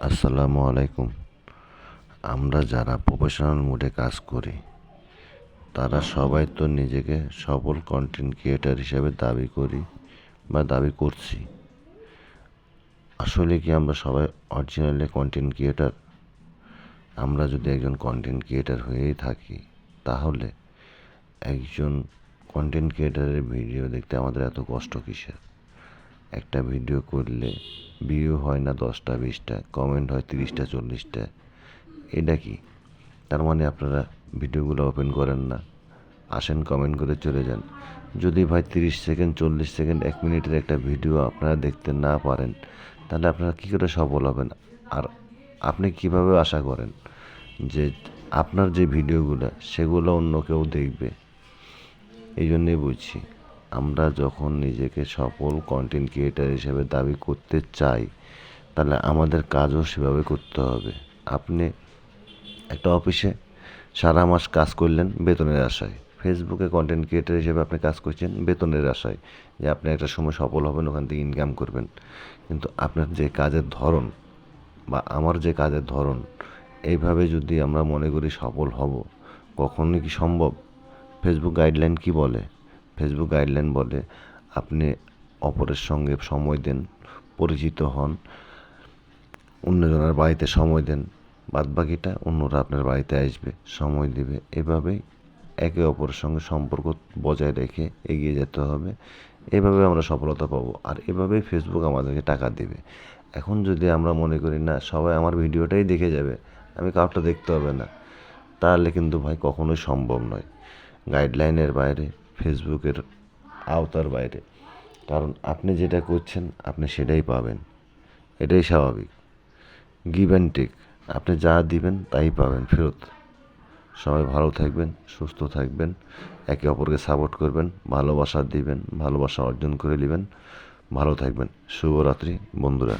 আসসালামু আলাইকুম। আমরা যারা প্রফেশনাল মোডে কাজ করি তারা সবাই তো নিজেকে সফল কন্টেন্ট ক্রিয়েটার হিসেবে দাবি করি বা দাবি করছি। আসলে কি আমরা সবাই অরিজিনালি কন্টেন্ট ক্রিয়েটার? আমরা যদি একজন কন্টেন্ট ক্রিয়েটার হয়েই থাকি তাহলে একজন কন্টেন্ট ক্রিয়েটারের ভিডিও দেখতে আমাদের এত কষ্ট কিসের? একটা ভিডিও করলে ভিউ হয় না 10টা 20টা, কমেন্ট হয় 30টা 40টা। এটা কি? তার মানে আপনারা ভিডিওগুলো ওপেন করেন না, আসেন কমেন্ট করে চলে যান। যদি ভাই 30 সেকেন্ড 40 সেকেন্ড 1 মিনিটের একটা ভিডিও আপনারা দেখতে না পারেন তাহলে আপনারা কী করে সফল হবেন? আর আপনি কিভাবে আশা করেন যে আপনার যে ভিডিওগুলো সেগুলো অন্য কেউ দেখবে? এই জন্যই বলছি, আমরা যখন নিজেকে সফল কন্টেন্ট ক্রিয়েটার হিসেবে দাবি করতে চাই তাহলে আমাদের কাজও সেভাবে করতে হবে। আপনি একটা অফিসে সারা মাস কাজ করলেন বেতনের আশায়, ফেসবুকে কন্টেন্ট ক্রিয়েটার হিসেবে আপনি কাজ করছেন বেতনের আশায় যে আপনি একটা সময় সফল হবেন, ওখান থেকে ইনকাম করবেন। কিন্তু আপনার যে কাজের ধরন বা আমার যে কাজের ধরন, এইভাবে যদি আমরা মনে করি সফল হব, কখনোই কি সম্ভব? ফেসবুক গাইডলাইন কি বলে? ফেসবুক গাইডলাইন বলে আপনি অপরের সঙ্গে সময় দেন, পরিচিত হন, অন্যজনের বাড়িতে সময় দেন, বাদবাকিটা অন্যরা আপনার বাড়িতে আসবে, সময় দেবে। এভাবেই একে অপরের সঙ্গে সম্পর্ক বজায় রেখে এগিয়ে যেতে হবে। এভাবে আমরা সফলতা পাবো, আর এভাবেই ফেসবুক আমাদেরকে টাকা দেবে। এখন যদি আমরা মনে করি না সবাই আমার ভিডিওটাই দেখে যাবে, আমি কাউটা দেখতে হবে না, তাহলে কিন্তু ভাই কখনোই সম্ভব নয়। গাইডলাইনের বাইরে, ফেসবুকের আওতার বাইরে, কারণ আপনি যেটা করছেন আপনি সেটাই পাবেন, এটাই স্বাভাবিক। গিভ অ্যান্ড টেক, আপনি যা দিবেন তাই পাবেন ফেরত। সবাই ভালো থাকবেন, সুস্থ থাকবেন, একে অপরকে সাপোর্ট করবেন, ভালোবাসা দিবেন, ভালোবাসা অর্জন করে নেবেন। ভালো থাকবেন। শুভরাত্রি বন্ধুরা।